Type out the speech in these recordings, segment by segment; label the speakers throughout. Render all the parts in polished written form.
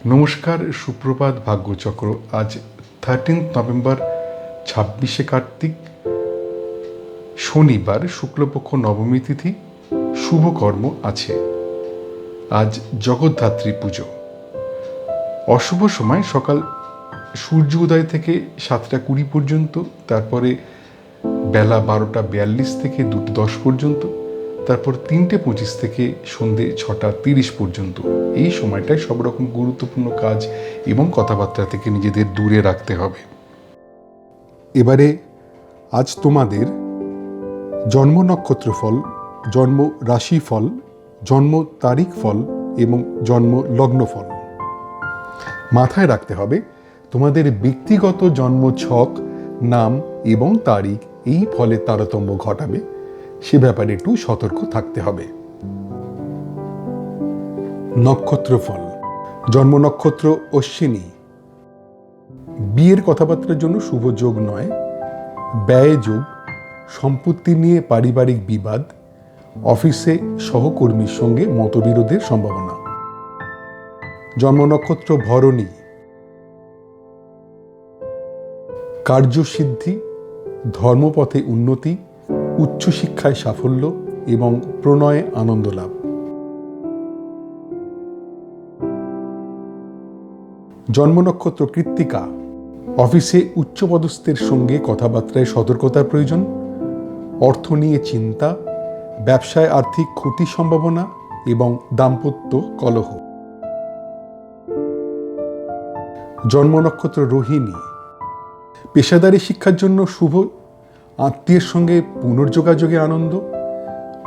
Speaker 1: নমস্কার, সুপ্রভাত, ভাগ্যচক্র। আজ 13 নভেম্বর, 26শে কার্তিক, শনিবার, শুক্লপক্ষ নবমী তিথি। শুভকর্ম আছে। আজ জগদ্ধাত্রী পুজো। অশুভ সময় সকাল সূর্য উদয় থেকে 7টা 20 পর্যন্ত, তারপরে বেলা 12টা 42 থেকে 2টা 10 পর্যন্ত, তারপর 3টে 25 থেকে সন্ধে 6টা 30 পর্যন্ত। এই সময়টায় সব রকম গুরুত্বপূর্ণ কাজ এবং কথাবার্তা থেকে নিজেদের দূরে রাখতে হবে। এবারে আজ তোমাদের জন্ম নক্ষত্র ফল, জন্ম রাশি ফল, জন্ম তারিখ ফল এবং জন্ম লগ্ন ফল। মাথায় রাখতে হবে তোমাদের ব্যক্তিগত জন্ম ছক, নাম এবং তারিখ এই ফলের তারতম্য ঘটাবে, সে ব্যাপারে একটু সতর্ক থাকতে হবে। নক্ষত্র ফল। জন্ম নক্ষত্র অশ্বিনী। বিয়ের কথাবার্তার জন্য শুভ যোগ নয়। ব্যয় যোগ, সম্পত্তি নিয়ে পারিবারিক বিবাদ, অফিসে সহকর্মীর সঙ্গে মতবিরোধের সম্ভাবনা। জন্ম নক্ষত্র ভরণী। কার্যসিদ্ধি, ধর্মপথে উন্নতি, উচ্চশিক্ষায় সাফল্য এবং প্রণয়ে আনন্দ লাভ। জন্ম নক্ষত্র কৃত্তিকা। অফিসে উচ্চপদস্থের সঙ্গে কথাবার্তায় সতর্কতার প্রয়োজন, অর্থ নিয়ে চিন্তা, ব্যবসায় আর্থিক ক্ষতির সম্ভাবনা এবং দাম্পত্য কলহ। জন্ম নক্ষত্র রোহিণী। পেশাদারী শিক্ষার জন্য শুভ, আত্মীয়ের সঙ্গে পুনর্যোগাযোগে আনন্দ,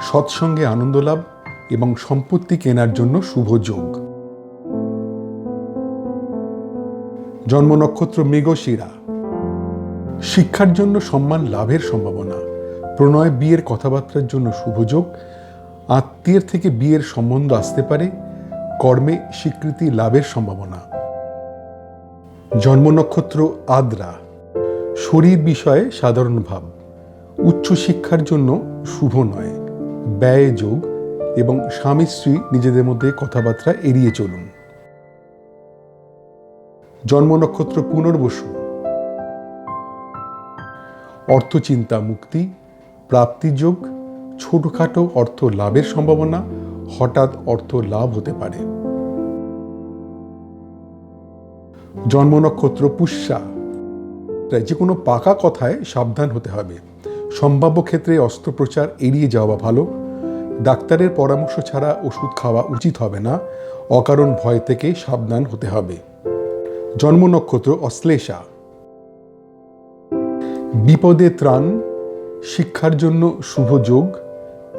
Speaker 1: সৎসঙ্গে আনন্দ লাভ এবং সম্পত্তি কেনার জন্য শুভ যোগ। জন্ম নক্ষত্র মৃগশিরা। শিক্ষার জন্য সম্মান লাভের সম্ভাবনা, প্রণয় বিয়ের কথাবার্তার জন্য শুভ যোগ, আত্মীয়ের থেকে বিয়ের সম্বন্ধ আসতে পারে, কর্মে স্বীকৃতি লাভের সম্ভাবনা। জন্ম নক্ষত্র আদ্রা। শরীর বিষয়ে সাধারণ ভাব, উচ্চশিক্ষার জন্য শুভ নয়, ব্যয় যোগ এবং স্বামী স্ত্রী নিজেদের মধ্যে কথাবার্তা এড়িয়ে চলুন। জন্ম নক্ষত্র পুনর্বসু। অর্থচিন্তা মুক্তি, প্রাপ্তিযোগ, ছোটখাটো অর্থ লাভের সম্ভাবনা, হঠাৎ অর্থ লাভ হতে পারে। জন্ম নক্ষত্র পুষ্যা। যে কোনো পাকা কথায় সাবধান হতে হবে, সম্ভাব্য ক্ষেত্রে অস্ত্রোপচার এড়িয়ে যাওয়া ভালো, ডাক্তারের পরামর্শ ছাড়া ওষুধ খাওয়া উচিত হবে না, অকারণ ভয় থেকে সাবধান হতে হবে। জন্ম নক্ষত্র অশ্লেষা। বিপদে ত্রাণ, শিক্ষার জন্য শুভ যোগ,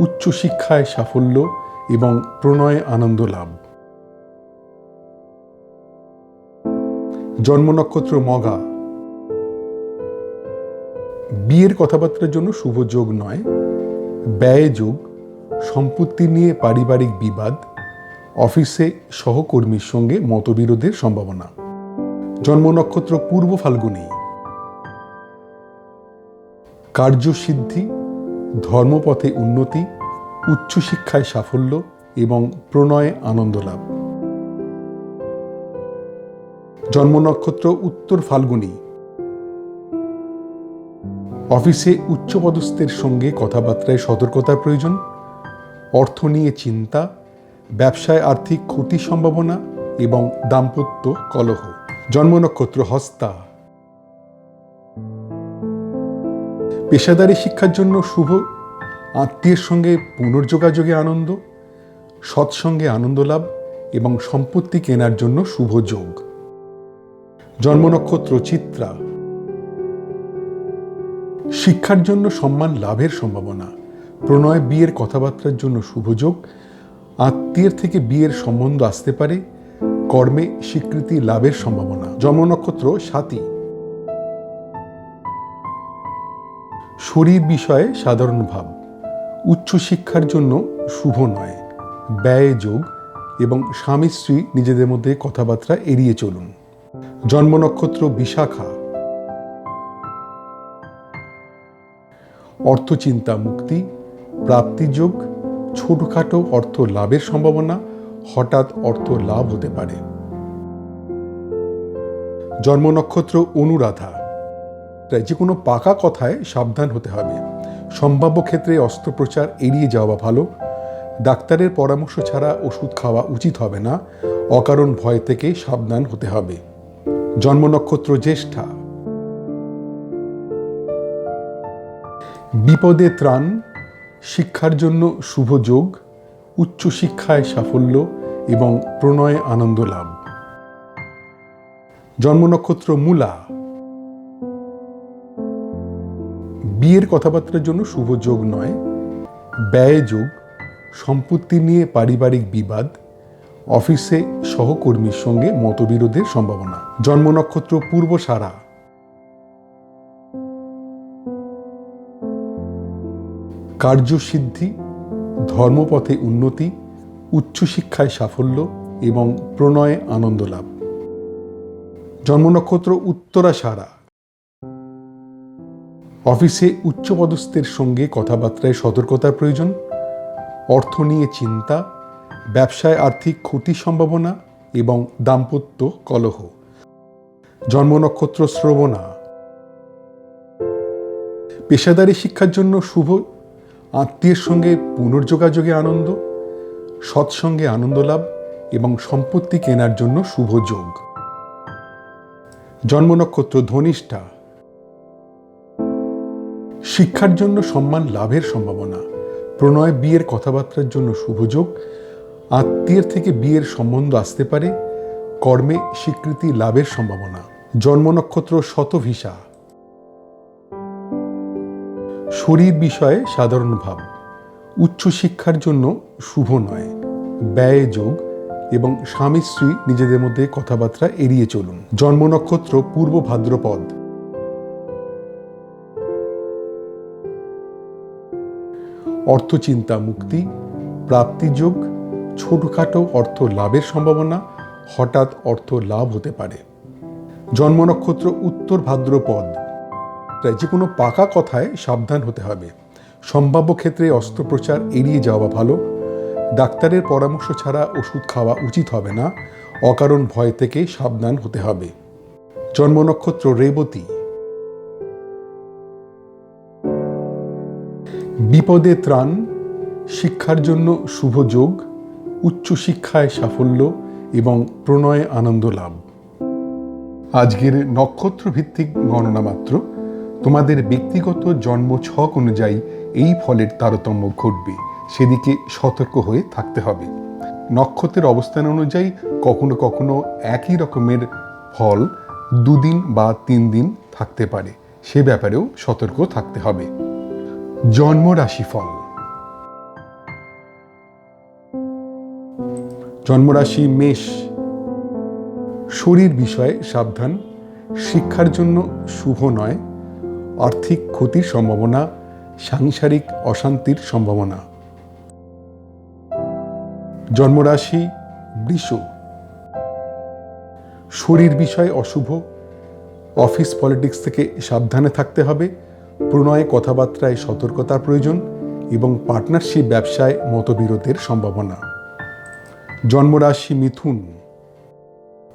Speaker 1: উচ্চশিক্ষায় সাফল্য এবং প্রণয়ে আনন্দ লাভ। জন্ম নক্ষত্র মঘা। বিয়ের কথাবার্তার জন্য শুভ যোগ নয়, ব্যয় যোগ, সম্পত্তি নিয়ে পারিবারিক বিবাদ, অফিসে সহকর্মীর সঙ্গে মতবিরোধের সম্ভাবনা। জন্ম নক্ষত্র পূর্ব ফাল্গুনী। কার্যসিদ্ধি, ধর্মপথে উন্নতি, উচ্চশিক্ষায় সাফল্য এবং প্রণয়ে আনন্দ লাভ। জন্ম নক্ষত্র উত্তর ফাল্গুনী। অফিসে উচ্চপদস্থের সঙ্গে কথাবার্তায় সতর্কতার প্রয়োজন, অর্থ নিয়ে চিন্তা, ব্যবসায় আর্থিক ক্ষতির সম্ভাবনা এবং দাম্পত্য কলহ। জন্ম নক্ষত্র হস্তা। পেশাদারী শিক্ষার জন্য শুভ, আত্মীয়ের সঙ্গে পুনর্যোগাযোগে আনন্দ, সৎসঙ্গে আনন্দ লাভ এবং সম্পত্তি কেনার জন্য শুভ যোগ। জন্ম নক্ষত্র চিত্রা। শিক্ষার জন্য সম্মান লাভের সম্ভাবনা, প্রণয় বিয়ের কথাবার্তার জন্য শুভ যোগ, আত্মীয়ের থেকে বিয়ের সম্বন্ধ আসতে পারে, কর্মে স্বীকৃতি লাভের সম্ভাবনা। জন্ম নক্ষত্র স্বাতী। শরীর বিষয়ে সাধারণ ভাব, উচ্চশিক্ষার জন্য শুভ নয়, ব্যয় যোগ এবং স্বামী স্ত্রী নিজেদের মধ্যে কথাবার্তা এড়িয়ে চলুন। জন্ম নক্ষত্র বিশাখা। অর্থচিন্তা মুক্তি, প্রাপ্তিযোগ, ছোটখাটো অর্থ লাভের সম্ভাবনা, হঠাৎ অর্থ লাভ হতে পারে। জন্ম নক্ষত্র অনুরাধা, তাই যে কোনো পাকা কথায় সাবধান হতে হবে। সম্ভাব্য ক্ষেত্রে অস্ত্রোপচার এড়িয়ে যাওয়া ভালো। ডাক্তারের পরামর্শ ছাড়া ওষুধ খাওয়া উচিত হবে না। অকারণ ভয় থেকে সাবধান হতে হবে। জন্ম নক্ষত্র জ্যেষ্ঠা, বিপদে ত্রাণ, শিক্ষার জন্য শুভ যোগ, উচ্চশিক্ষায় সাফল্য এবং প্রণয়ে আনন্দ লাভ। জন্ম নক্ষত্র মূলা, বিয়ের কথাবার্তার জন্য শুভ যোগ নয়, ব্যয় যোগ, সম্পত্তি নিয়ে পারিবারিক বিবাদ, অফিসে সহকর্মীর সঙ্গে মতবিরোধের সম্ভাবনা। জন্ম নক্ষত্র পূর্বসারা, কার্যসিদ্ধি, ধর্মপথে উন্নতি, উচ্চশিক্ষায় সাফল্য এবং প্রণয়ে আনন্দ লাভ। জন্ম নক্ষত্র উত্তরাষাঢ়া, অফিসে উচ্চপদস্থের সঙ্গে কথাবার্তায় সতর্কতার প্রয়োজন, অর্থ নিয়ে চিন্তা, ব্যবসায় আর্থিক ক্ষতির সম্ভাবনা এবং দাম্পত্য কলহ। জন্ম নক্ষত্র শ্রবণা, পেশাদারী শিক্ষার জন্য শুভ, আত্মীয়ের সঙ্গে পুনর্যোগাযোগে আনন্দ, সৎসঙ্গে আনন্দ লাভ এবং সম্পত্তি কেনার জন্য শুভ যোগ। জন্ম নক্ষত্র ধনিষ্ঠা, শিক্ষার জন্য সম্মান লাভের সম্ভাবনা, প্রণয় বিয়ের কথাবার্তার জন্য শুভ যোগ, আত্মীয়ের থেকে বিয়ের সম্বন্ধ আসতে পারে, কর্মে স্বীকৃতি লাভের সম্ভাবনা। জন্ম নক্ষত্র শতভিষা, শরীর বিষয়ে সাধারণ ভাব, উচ্চশিক্ষার জন্য শুভ নয়, ব্যয় যোগ এবং স্বামী স্ত্রী নিজেদের মধ্যে কথাবার্তা এড়িয়ে চলুন। জন্ম নক্ষত্র পূর্ব ভাদ্রপদ, অর্থচিন্তা মুক্তি, প্রাপ্তিযোগ, ছোটখাটো অর্থ লাভের সম্ভাবনা, হঠাৎ অর্থ লাভ হতে পারে। জন্ম নক্ষত্র উত্তর ভাদ্রপদ, তাই যে কোনো পাকা কথায় সাবধান হতে হবে। সম্ভাব্য ক্ষেত্রে অস্ত্রোপচার এড়িয়ে যাওয়া ভালো। ডাক্তারের পরামর্শ ছাড়া ওষুধ খাওয়া উচিত হবে না। অকারণ ভয় থেকে সাবধান হতে হবে। জন্ম নক্ষত্র রেবতী, বিপদে ত্রাণ, শিক্ষার জন্য শুভ যোগ, উচ্চশিক্ষায় সাফল্য এবং প্রণয়ে আনন্দ লাভ। আজকের নক্ষত্র ভিত্তিক গণনা মাত্র। তোমাদের ব্যক্তিগত জন্ম ছক অনুযায়ী এই ফলের তারতম্য ঘটবে, সেদিকে সতর্ক হয়ে থাকতে হবে। নক্ষত্রের অবস্থান অনুযায়ী কখনো কখনো একই রকমের ফল 2 দিন বা 3 দিন থাকতে পারে, সে ব্যাপারেও সতর্ক থাকতে হবে। জন্ম রাশিফল। জন্মরাশি মেষ, শরীর বিষয়ে সাবধান, শিক্ষার জন্য শুভ নয়, আর্থিক ক্ষতির সম্ভাবনা, সাংসারিক অশান্তির সম্ভাবনা। জন্মরাশি বৃষ, শরীর বিষয়ে অশুভ, অফিস পলিটিক্স থেকে সাবধানে থাকতে হবে, প্রণয়ে কথাবার্তায় সতর্কতার প্রয়োজন এবং পার্টনারশিপ ব্যবসায় মতবিরোধের সম্ভাবনা। জন্মরাশি মিথুন,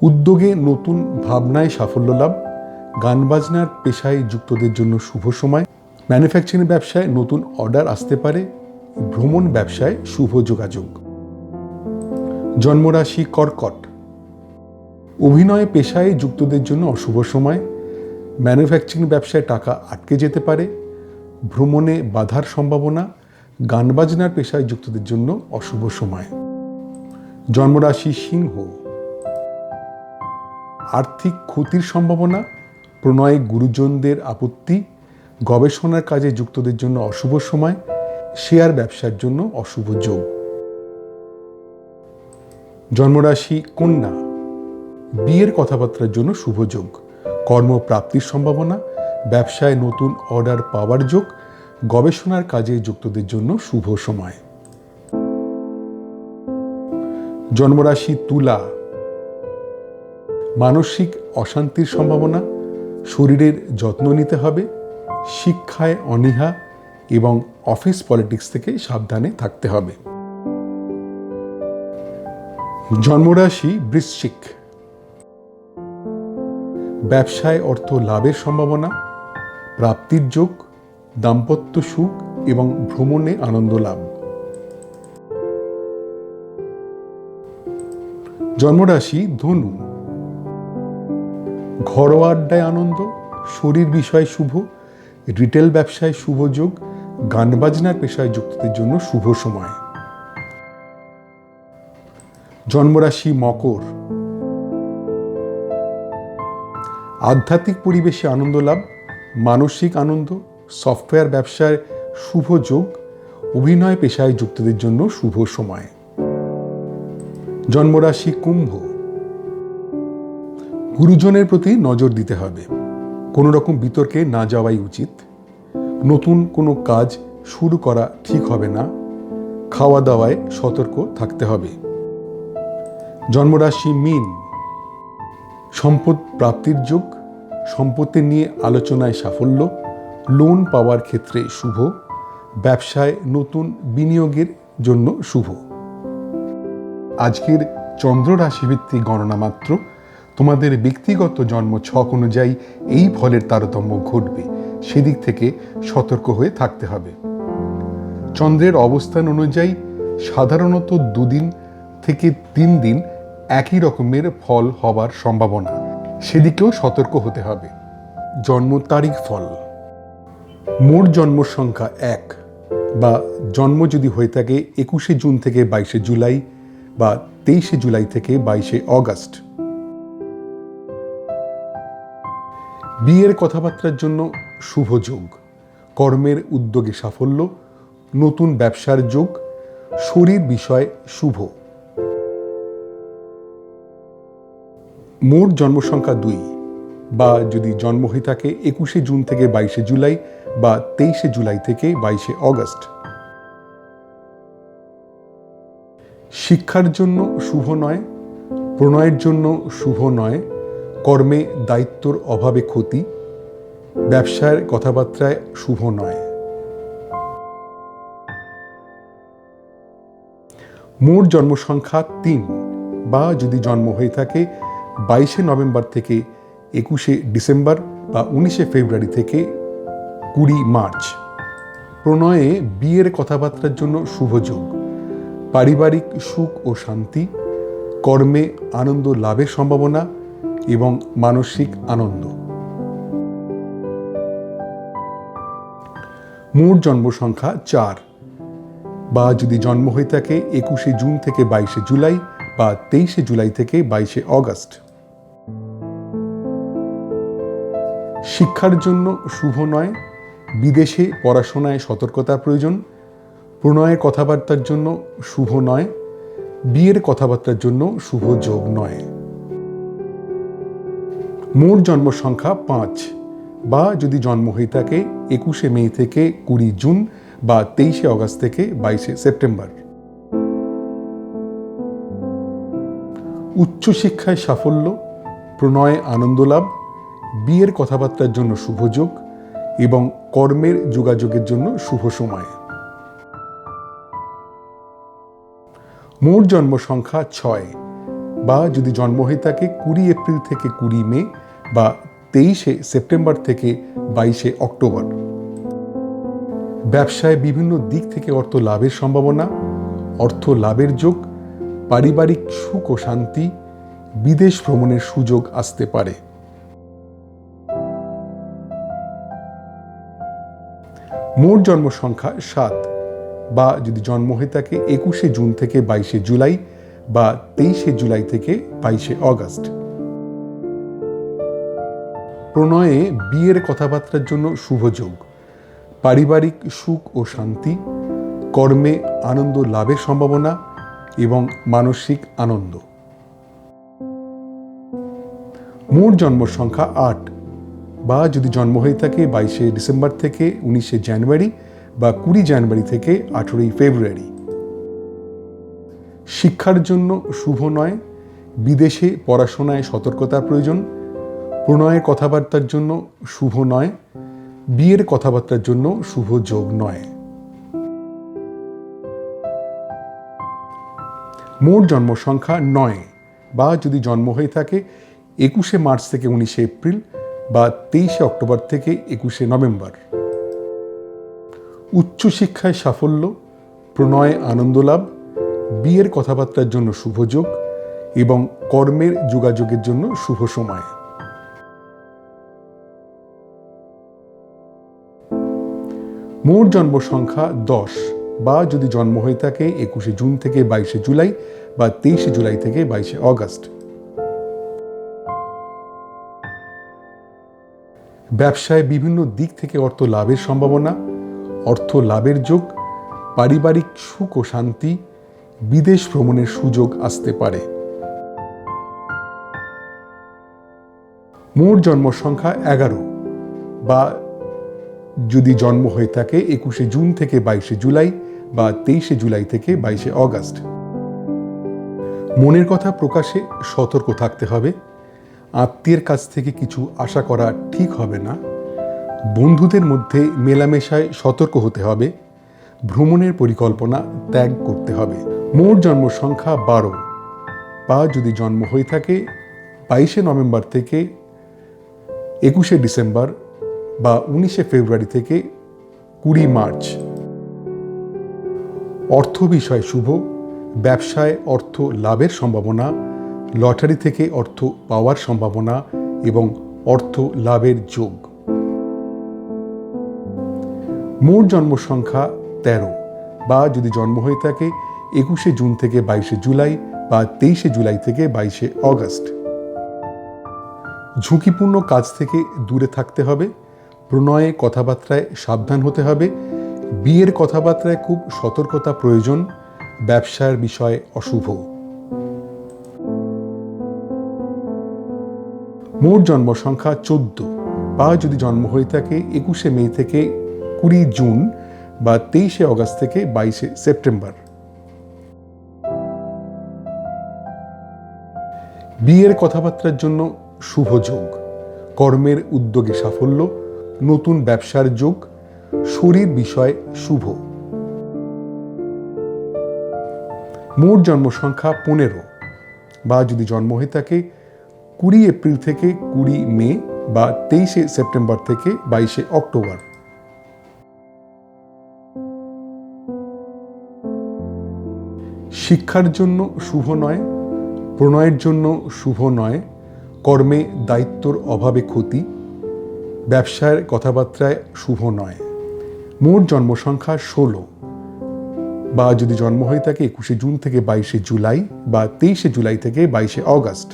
Speaker 1: উদ্যোগে নতুন ভাবনায় সাফল্য লাভ, গান বাজনার পেশায় যুক্তদের জন্য শুভ সময়, ম্যানুফ্যাকচারিং ব্যবসায় নতুন অর্ডার আসতে পারে, ভ্রমণ ব্যবসায় শুভ যোগাযোগ। জন্মরাশি কর্কট, অভিনয় পেশায় যুক্তদের জন্য অশুভ সময়, ম্যানুফ্যাকচারিং ব্যবসায় টাকা আটকে যেতে পারে, ভ্রমণে বাধার সম্ভাবনা, গান বাজনার পেশায় যুক্তদের জন্য অশুভ সময়। জন্মরাশি সিংহ, আর্থিক ক্ষতির সম্ভাবনা, প্রণয়ে গুরুজনদের আপত্তি, গবেষণার কাজে যুক্তদের জন্য অশুভ সময়, শেয়ার ব্যবসার জন্য অশুভ যোগ। জন্মরাশি কন্যা, বিয়ের কথাবার্তার জন্য শুভ যোগ, কর্মপ্রাপ্তির সম্ভাবনা, ব্যবসায় নতুন অর্ডার পাওয়ার যোগ, গবেষণার কাজে যুক্তদের জন্য শুভ সময়। জন্মরাশি তুলা, মানসিক অশান্তির সম্ভাবনা, শরীরের যত্ন নিতে হবে, শিক্ষায় অনীহা এবং অফিস পলিটিক্স থেকে সাবধানে থাকতে হবে। জন্মরাশি বৃশ্চিক, ব্যবসায় অর্থ লাভের সম্ভাবনা, প্রাপ্তির যোগ, দাম্পত্য সুখ এবং ভ্রমণে আনন্দ লাভ। জন্মরাশি ধনু। ঘরোয়া আড্ডায় আনন্দ, শরীর বিষয়ে শুভ, রিটেল ব্যবসায় শুভ যোগ, গান বাজনার পেশায় যুক্তদের জন্য শুভ সময়। জন্মরাশি মকর। আধ্যাত্মিক পরিবেশে আনন্দ লাভ, মানসিক আনন্দ, সফটওয়্যার ব্যবসায় শুভ যোগ, অভিনয় পেশায় যুক্তদের জন্য শুভ সময়। জন্মরাশি কুম্ভ। গুরুজনের প্রতি নজর দিতে হবে, কোনো রকম বিতর্কে না যাওয়াই উচিত। নতুন কোনো কাজ শুরু করা ঠিক হবে না, খাওয়া দাওয়ায় সতর্ক থাকতে হবে। জন্মরাশি মীন। সম্পদ প্রাপ্তির যোগ, সম্পত্তি নিয়ে আলোচনায় সাফল্য, লোন পাওয়ার ক্ষেত্রে শুভ, ব্যবসায় নতুন বিনিয়োগের জন্য শুভ। আজকের চন্দ্র রাশিভিত্তিক গণনা মাত্র, তোমাদের ব্যক্তিগত জন্ম ছক অনুযায়ী এই ফলের তারতম্য ঘটবে, সেদিক থেকে সতর্ক হয়ে থাকতে হবে। চন্দ্রের অবস্থান অনুযায়ী সাধারণত 2 দিন থেকে 3 দিন একই রকমের ফল হবার সম্ভাবনা, সেদিকেও সতর্ক হতে হবে। জন্ম তারিখ ফল। মোট জন্ম সংখ্যা 1 বা জন্ম যদি হয়ে থাকে 21শে জুন থেকে 22শে জুলাই বা 23শে জুলাই থেকে 22শে অগস্ট। বিয়ের কথাবার্তার জন্য শুভ যোগ, কর্মের উদ্যোগে সাফল্য, নতুন ব্যবসার যোগ, শরীর বিষয় শুভ। মোট জন্ম সংখ্যা 2 বা যদি জন্ম হয়ে থাকে 21শে জুন থেকে 22শে জুলাই বা 23শে জুলাই থেকে 22শে অগস্ট। শিক্ষার জন্য শুভ নয়, প্রণয়ের জন্য শুভ নয়, কর্মে দায়িত্বর অভাবে ক্ষতি, ব্যবসার কথাবার্তায় শুভ নয়। মোট জন্ম সংখ্যা 3 বা যদি জন্ম হয়ে থাকে 22শে নভেম্বর থেকে 21শে ডিসেম্বর বা 19শে ফেব্রুয়ারি থেকে 20 মার্চ। প্রণয়ে বিয়ের কথাবার্তার জন্য শুভ যোগ, পারিবারিক সুখ ও শান্তি, কর্মে আনন্দ লাভের সম্ভাবনা এবং মানসিক আনন্দ। মোট জন্ম সংখ্যা 4 বা যদি জন্ম হয়ে থাকে 21শে জুন থেকে 22শে জুলাই বা 23শে জুলাই থেকে 22শে অগস্ট। শিক্ষার জন্য শুভ নয়, বিদেশে পড়াশোনায় সতর্কতার প্রয়োজন, প্রণয়ের কথাবার্তার জন্য শুভ নয়, বিয়ের কথাবার্তার জন্য শুভ যোগ নয়। মোট জন্ম সংখ্যা 5 বা যদি জন্ম হয়ে থাকে 21শে মে থেকে 20 জুন বা 23শে অগস্ট থেকে 22শে সেপ্টেম্বর। উচ্চশিক্ষায় সাফল্য, প্রণয়ে আনন্দ লাভ, বিয়ের কথাবার্তার জন্য শুভ যোগ এবং কর্মের যোগাযোগের জন্য শুভ সময়। মোট জন্ম সংখ্যা 6 বা যদি জন্ম হয়ে থাকে 20 এপ্রিল থেকে 20 মে বা 23শে সেপ্টেম্বর থেকে 22শে অক্টোবর। ব্যবসায় বিভিন্ন দিক থেকে অর্থ লাভের সম্ভাবনা, অর্থ লাভের যোগ, পারিবারিক সুখ ও শান্তি, বিদেশ ভ্রমণের সুযোগ আসতে পারে। মোট জন্ম সংখ্যা 7 বা যদি জন্ম হয়ে থাকে 21শে জুন থেকে 22শে জুলাই বা 23শে জুলাই থেকে 22শে অগস্ট। প্রণয়ে বিয়ের কথাবার্তার জন্য শুভ যোগ, পারিবারিক সুখ ও শান্তি, কর্মে আনন্দ লাভের সম্ভাবনা এবং মানসিক আনন্দ। মোট জন্ম সংখ্যা 8 বা যদি জন্ম হয়ে থাকে 22শে ডিসেম্বর থেকে 19শে জানুয়ারি বা 20 জানুয়ারি থেকে 18ই ফেব্রুয়ারি। শিক্ষার জন্য শুভ নয়, বিদেশে পড়াশোনায় সতর্কতার প্রয়োজন, প্রণয়ের কথাবার্তার জন্য শুভ নয়, বিয়ের কথাবার্তার জন্য শুভ যোগ নয়। মোট জন্ম সংখ্যা 9 বা যদি জন্ম হয়ে থাকে 21শে মার্চ থেকে 19শে এপ্রিল বা 23শে অক্টোবর থেকে 21শে নভেম্বর। উচ্চশিক্ষায় সাফল্য, প্রণয়ে আনন্দ লাভ, বিয়ের কথাবার্তার জন্য শুভ যোগ এবং কর্মের যোগাযোগের জন্য শুভ সময়। মোট জন্ম সংখ্যা 10 বা যদি জন্ম হয়ে থাকে 21শে জুন থেকে 22শে জুলাই বা 23শে জুলাই থেকে 22শে অগস্ট। ব্যবসায় বিভিন্ন দিক থেকে অর্থ লাভের সম্ভাবনা, অর্থ লাভের যোগ, পারিবারিক সুখ ও শান্তি, বিদেশ ভ্রমণের সুযোগ আসতে পারে। মোট জন্ম সংখ্যা 11 বা যদি জন্ম হয়ে থাকে 21শে জুন থেকে 22শে জুলাই বা 23শে জুলাই থেকে 22শে অগস্ট। মনের কথা প্রকাশে সতর্ক থাকতে হবে। আত্মীয়ের কাছ থেকে কিছু আশা করা ঠিক হবে না। বন্ধুদের মধ্যে মেলামেশায় সতর্ক হতে হবে। ভ্রমণের পরিকল্পনা ত্যাগ করতে হবে। মোট জন্ম সংখ্যা 12 বা যদি জন্ম হয়ে থাকে 22শে নভেম্বর থেকে 21শে ডিসেম্বর বা 19শে ফেব্রুয়ারি থেকে 20 মার্চ। অর্থ বিষয় শুভ, ব্যবসায় অর্থ লাভের সম্ভাবনা, লটারি থেকে অর্থ পাওয়ার সম্ভাবনা এবং অর্থ লাভের যোগ। মোট জন্ম সংখ্যা 13 বা যদি জন্ম হয়ে থাকে 21শে জুন থেকে 22শে জুলাই বা 23শে জুলাই থেকে 22শে অগস্ট। ঝুঁকিপূর্ণ কাজ থেকে দূরে থাকতে হবে। প্রণয়ে কথাবার্তায় সাবধান হতে হবে। বিয়ের কথাবার্তায় খুব সতর্কতা প্রয়োজন। ব্যবসার বিষয় অশুভ। মোট জন্ম সংখ্যা 14 বা যদি জন্ম হয়ে থাকে 21শে মে থেকে 20 জুন বা 23শে অগস্ট থেকে 22শে সেপ্টেম্বর। বিয়ের কথাবার্তার জন্য শুভ যোগ, কর্মের উদ্যোগে সাফল্য, নতুন ব্যবসার যোগ, শরীর বিষয় শুভ। মোট জন্ম সংখ্যা 15 বা যদি জন্ম হয়ে থাকে 20 এপ্রিল থেকে 20 মে বা 23শে সেপ্টেম্বর থেকে 22শে অক্টোবর। শিক্ষার জন্য শুভ নয়, প্রণয়ের জন্য শুভ নয়, কর্মে দায়িত্বর অভাবে ক্ষতি, ব্যবসার কথাবার্তায় শুভ নয়। মোট জন্ম সংখ্যা 16 বা যদি জন্ম হয়ে থাকে 21শে জুন থেকে 22শে জুলাই বা 23শে জুলাই থেকে 22শে অগস্ট।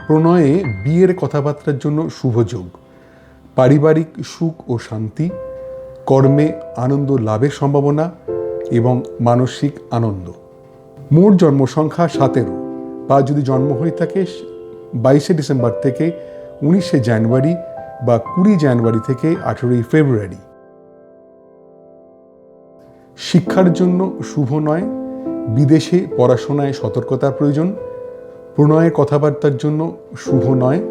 Speaker 1: প্রণয়ে বিয়ের কথাবার্তার জন্য শুভ যোগ, পারিবারিক সুখ ও শান্তি, কর্মে আনন্দ লাভের সম্ভাবনা এবং মানসিক আনন্দ। মোট জন্ম সংখ্যা 17 বা যদি জন্ম হয়ে থাকে 22শে ডিসেম্বর থেকে 19শে জানুয়ারি বা 20 জানুয়ারি থেকে 18ই ফেব্রুয়ারি। শিক্ষার জন্য শুভ নয়, বিদেশে পড়াশোনায় সতর্কতার প্রয়োজন। প্রণয়ের কথাবার্তার জন্য শুভ নয়,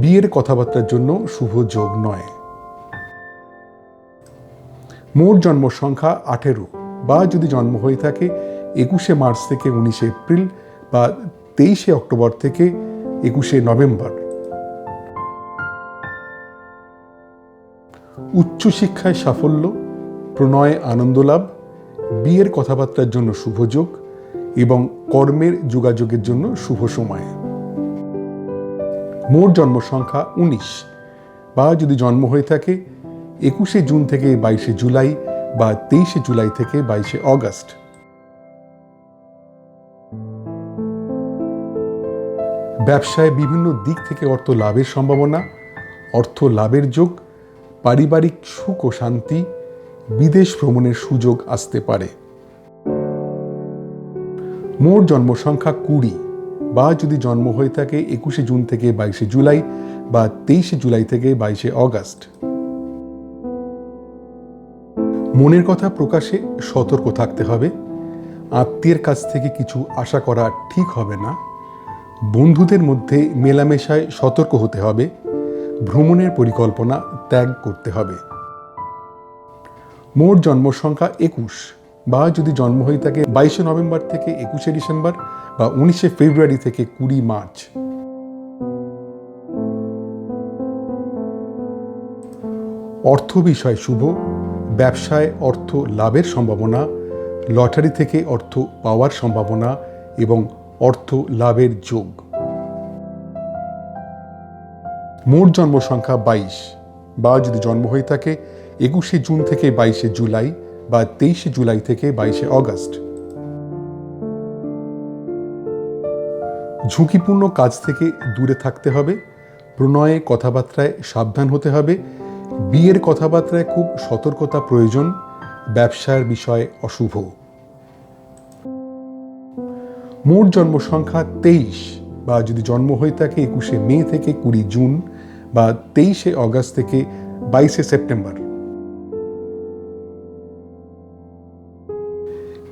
Speaker 1: বিয়ের কথাবার্তার জন্য শুভ যোগ নয়। মোট জন্ম সংখ্যা 18 বা যদি জন্ম হয়ে থাকে 21শে মার্চ থেকে 19শে এপ্রিল বা 23শে অক্টোবর থেকে 21শে নভেম্বর। উচ্চশিক্ষায় সাফল্য, প্রণয়ে আনন্দ লাভ, বিয়ের কথাবার্তার জন্য শুভ যোগ এবং কর্মের যোগাযোগের জন্য শুভ সময়। মোট জন্ম সংখ্যা 19 বা যদি জন্ম হয়ে থাকে 21শে জুন থেকে 22শে জুলাই বা 23শে জুলাই থেকে 22শে অগস্ট। ব্যবসায় বিভিন্ন দিক থেকে অর্থ লাভের সম্ভাবনা, অর্থ লাভের যোগ, পারিবারিক সুখ ও শান্তি, বিদেশ ভ্রমণের সুযোগ আসতে পারে। মোট জন্ম সংখ্যা 20 বা যদি জন্ম হয়ে থাকে 21শে জুন থেকে 22শে জুলাই বা 23শে জুলাই থেকে 22শে অগস্ট। মনের কথা প্রকাশে সতর্ক থাকতে হবে। আত্মীয়ের কাছ থেকে কিছু আশা করা ঠিক হবে না। বন্ধুদের মধ্যে মেলামেশায় সতর্ক হতে হবে। ভ্রমণের পরিকল্পনা ত্যাগ করতে হবে। মোট জন্ম সংখ্যা 21 বা যদি জন্ম হয়ে থাকে 22শে নভেম্বর থেকে 21শে ডিসেম্বর বা 19শে ফেব্রুয়ারি থেকে 20 মার্চ। অর্থ বিষয় শুভ, ব্যবসায় অর্থ লাভের সম্ভাবনা, লটারি থেকে অর্থ পাওয়ার সম্ভাবনা এবং অর্থ লাভের যোগ। মোট জন্ম সংখ্যা 22 বা যদি জন্ম হয়ে থাকে 21শে জুন থেকে 22শে জুলাই বা 23শে জুলাই থেকে 22শে অগাস্ট। ঝুঁকিপূর্ণ কাজ থেকে দূরে থাকতে হবে, প্রণয়ে কথাবার্তায় সাবধান হতে হবে, বিয়ের কথাবার্তায় খুব সতর্কতা প্রয়োজন, ব্যবসার বিষয় অশুভ। মোট জন্ম সংখ্যা 23 বা যদি জন্ম হয়ে থাকে 21শে মে থেকে 20 জুন বা 23শে অগাস্ট থেকে 22শে সেপ্টেম্বর।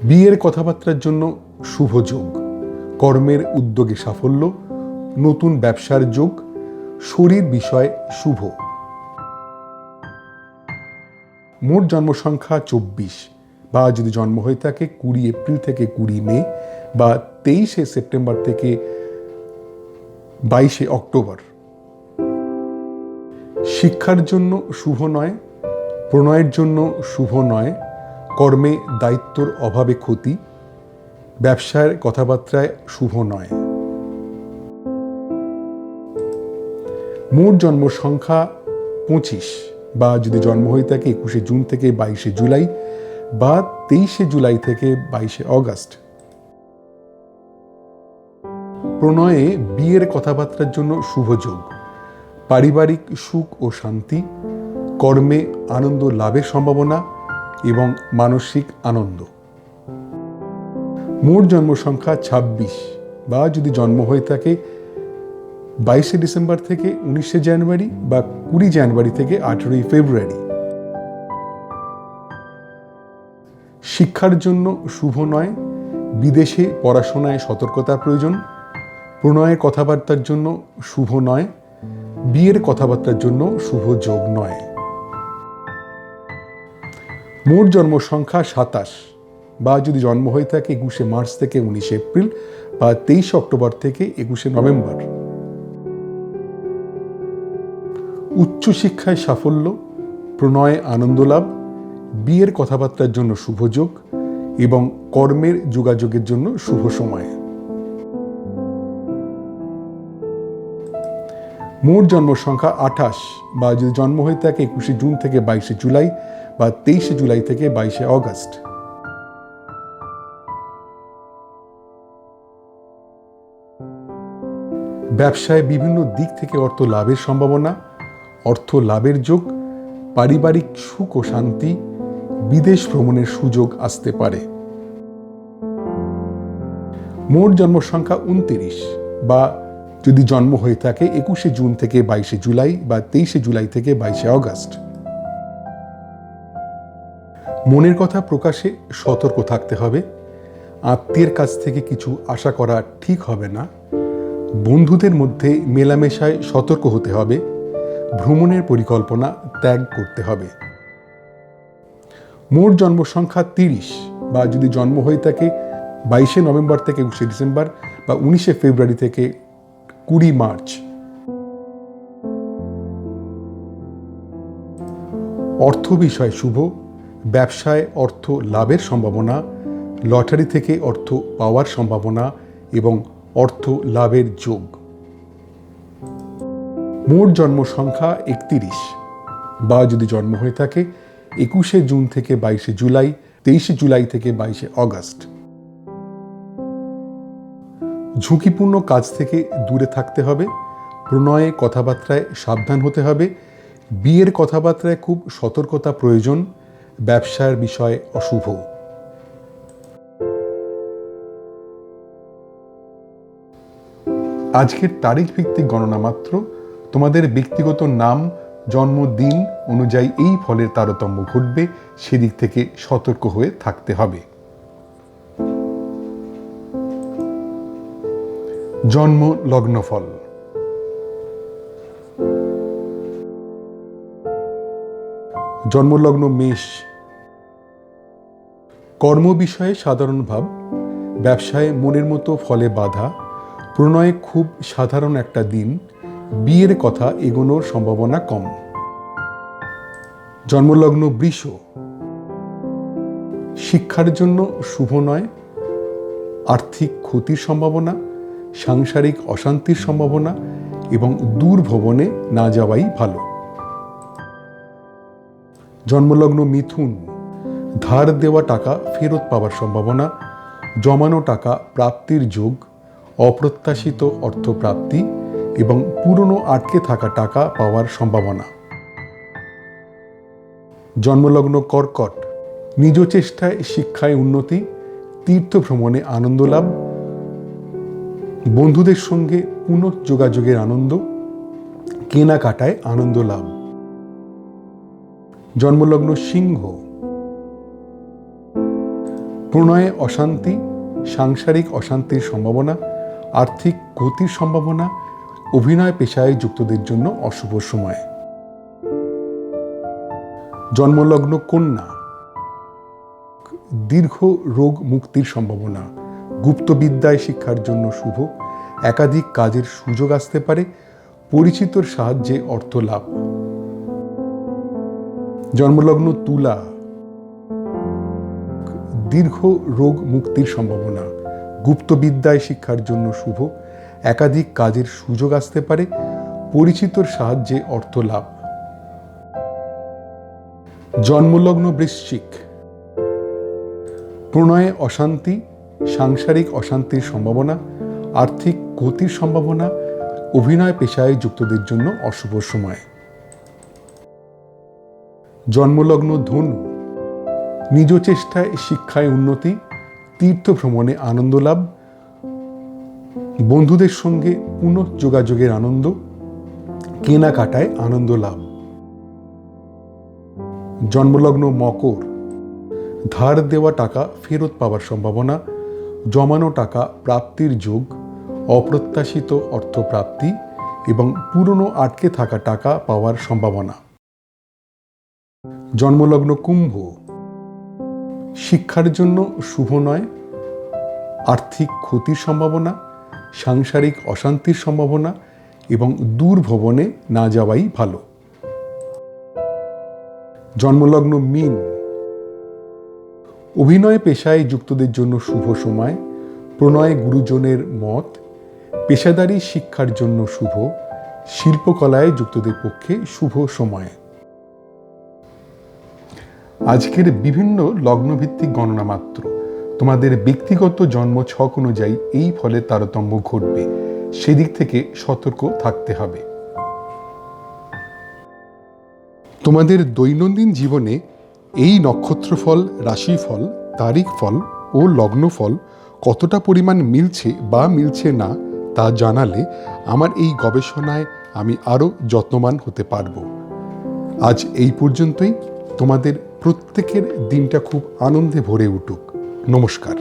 Speaker 1: বিয়ের কথাবার্তার জন্য শুভ যোগ, কর্মের উদ্যোগে সাফল্য, নতুন ব্যবসার যোগ, শরীর বিষয় শুভ। মোট জন্ম সংখ্যা 24 বা যদি জন্ম হয়ে থাকে 20 এপ্রিল থেকে 20 মে বা 23শে সেপ্টেম্বর থেকে 22শে অক্টোবর। শিক্ষার জন্য শুভ নয়, প্রণয়ের জন্য শুভ নয়, কর্মে দায়িত্বর অভাবে ক্ষতি, ব্যবসার কথাবার্তায় শুভ নয়। মোট জন্ম সংখ্যা 25 বা যদি জন্ম হয়ে থাকে 21শে জুন থেকে 22শে জুলাই বা 23শে জুলাই থেকে 22শে অগাস্ট। প্রণয়ে বিয়ের কথাবার্তার জন্য শুভ যোগ, পারিবারিক সুখ ও শান্তি, কর্মে আনন্দ লাভের সম্ভাবনা এবং মানসিক আনন্দ। মোট জন্ম সংখ্যা 26 বা যদি জন্ম হয়ে থাকে 22শে ডিসেম্বর থেকে 19শে জানুয়ারি বা 20 জানুয়ারি থেকে 18ই ফেব্রুয়ারি। শিক্ষার জন্য শুভ নয়, বিদেশে পড়াশোনায় সতর্কতার প্রয়োজন, প্রণয়ের কথাবার্তার জন্য শুভ নয়, বিয়ের কথাবার্তার জন্য শুভ যোগ নয়। মোট জন্ম সংখ্যা 27 বা যদি জন্ম হয়ে থাকে 21শে মার্চ থেকে 19শে এপ্রিল বা 23শে অক্টোবর থেকে 21শে নভেম্বর। উচ্চশিক্ষায় সাফল্য, প্রণয়ে আনন্দ লাভ, বিয়ের কথাবার্তার জন্য শুভ যোগ এবং কর্মের যোগাযোগের জন্য শুভ সময়। মোট জন্ম সংখ্যা 28 বা যদি জন্ম হয়ে থাকে 21শে জুন থেকে 22শে জুলাই বা 23শে জুলাই থেকে 22শে অগাস্ট। ব্যবসায় বিভিন্ন দিক থেকে অর্থ লাভের সম্ভাবনা, অর্থ লাভের যোগ, পারিবারিক সুখ ও শান্তি, বিদেশ ভ্রমণের সুযোগ আসতে পারে। মোট জন্ম সংখ্যা 29 বা যদি জন্ম হয়ে থাকে 21শে জুন থেকে 22শে জুলাই বা 23শে জুলাই থেকে 22শে অগাস্ট। মনের কথা প্রকাশে সতর্ক থাকতে হবে, আত্মীয়ের কাছ থেকে কিছু আশা করা ঠিক হবে না, বন্ধুদের মধ্যে মেলামেশায় সতর্ক হতে হবে, ভ্রমণের পরিকল্পনা ত্যাগ করতে হবে। মোট জন্ম সংখ্যা 30 বা যদি জন্ম হয়ে থাকে 22শে নভেম্বর থেকে 21শে ডিসেম্বর বা 19শে ফেব্রুয়ারি থেকে 20 মার্চ। অর্থ বিষয় শুভ, ব্যবসায় অর্থ লাভের সম্ভাবনা, লটারি থেকে অর্থ পাওয়ার সম্ভাবনা এবং অর্থ লাভের যোগ। মোট জন্ম সংখ্যা 31 বা যদি জন্ম হয়ে থাকে 21শে জুন থেকে 22শে জুলাই, 23শে জুলাই থেকে 22শে অগাস্ট। ঝুঁকিপূর্ণ কাজ থেকে দূরে থাকতে হবে, প্রণয়ে কথাবার্তায় সাবধান হতে হবে, বিয়ের কথাবার্তায় খুব সতর্কতা প্রয়োজন, ব্যবসার বিষয় অশুভ। আজকের তারিখ ভিত্তিক গণনা মাত্র, তোমাদের ব্যক্তিগত নাম জন্মদিন অনুযায়ী এই ফলের তারতম্য ঘটবে, সেদিক থেকে সতর্ক হয়ে থাকতে হবে। জন্ম লগ্নফল। জন্মলগ্ন মেষ, কর্ম বিষয়ে সাধারণ ভাব, ব্যবসায় মনের মতো ফলে বাধা, প্রণয়ে খুব সাধারণ একটা দিন, বিয়ের কথা এগোনোর সম্ভাবনা কম। জন্মলগ্ন বৃষ, শিক্ষার জন্য শুভ নয়, আর্থিক ক্ষতির সম্ভাবনা, সাংসারিক অশান্তির সম্ভাবনা এবং দূর ভ্রমণে না যাওয়াই ভালো। জন্মলগ্ন মিথুন, ধার দেওয়া টাকা ফেরত পাওয়ার সম্ভাবনা, জমানো টাকা প্রাপ্তির যোগ, অপ্রত্যাশিত অর্থপ্রাপ্তি এবং পুরনো আটকে থাকা টাকা পাওয়ার সম্ভাবনা। জন্মলগ্ন কর্কট, নিজ চেষ্টায় শিক্ষায় উন্নতি, তীর্থ ভ্রমণে আনন্দ লাভ, বন্ধুদের সঙ্গে পুনঃযোগাযোগের আনন্দ, কেনাকাটায় আনন্দ লাভ। জন্মলগ্ন সিংহ, প্রণয়ে অশান্তি, সাংসারিক অশান্তির সম্ভাবনা, আর্থিক ক্ষতির সম্ভাবনা, অভিনয় পেশায় যুক্তদের জন্য অশুভ সময়। জন্মলগ্ন কন্যা, দীর্ঘ রোগ মুক্তির সম্ভাবনা, গুপ্তবিদ্যায় শিক্ষার জন্য শুভ, একাধিক কাজের সুযোগ আসতে পারে, পরিচিতর সাহায্যে অর্থ লাভ। জন্মলগ্ন তুলা, দীর্ঘ রোগ মুক্তির সম্ভাবনা, গুপ্তবিদ্যায় শিক্ষার জন্য শুভ, একাধিক কাজের সুযোগ আসতে পারে, পরিচিতর সাহায্যে অর্থ লাভ। জন্মলগ্ন বৃশ্চিক, প্রণয়ে অশান্তি, সাংসারিক অশান্তির সম্ভাবনা, আর্থিক ক্ষতির সম্ভাবনা, অভিনয় পেশায় যুক্তদের জন্য অশুভ সময়। জন্মলগ্ন ধনু, নিজ চেষ্টায় শিক্ষায় উন্নতি, তীর্থ ভ্রমণে আনন্দ লাভ, বন্ধুদের সঙ্গে পুনঃযোগাযোগের আনন্দ, কেনাকাটায় আনন্দ লাভ। জন্মলগ্ন মকর, ধার দেওয়া টাকা ফেরত পাওয়ার সম্ভাবনা, জমানো টাকা প্রাপ্তির যোগ, অপ্রত্যাশিত অর্থপ্রাপ্তি এবং পুরনো আটকে থাকা টাকা পাওয়ার সম্ভাবনা। জন্মলগ্ন কুম্ভ, শিক্ষার জন্য শুভ নয়, আর্থিক ক্ষতির সম্ভাবনা, সাংসারিক অশান্তির সম্ভাবনা এবং দূর ভ্রমণে না যাওয়াই ভালো। জন্মলগ্ন মীন, অভিনয় পেশায় যুক্তদের জন্য শুভ সময়, প্রণয় গুরুজনের মত, পেশাদারি শিক্ষার জন্য শুভ, শিল্পকলায় যুক্তদের পক্ষে শুভ সময়। আজকের বিভিন্ন লগ্নভিত্তিক গণনা মাত্র, তোমাদের ব্যক্তিগত জন্ম ছক অনুযায়ী এই ফলের তারতম্য ঘটবে, সেদিক থেকে সতর্ক থাকতে হবে। তোমাদের দৈনন্দিন জীবনে এই নক্ষত্রফল, রাশিফল, তারিখ ফল ও লগ্নফল কতটা পরিমাণ মিলছে বা মিলছে না তা জানালে আমার এই গবেষণায় আমি আরও যত্নবান হতে পারব। আজ এই পর্যন্তই। তোমাদের প্রত্যেকের দিনটা খুব আনন্দে ভরে উঠুক। নমস্কার।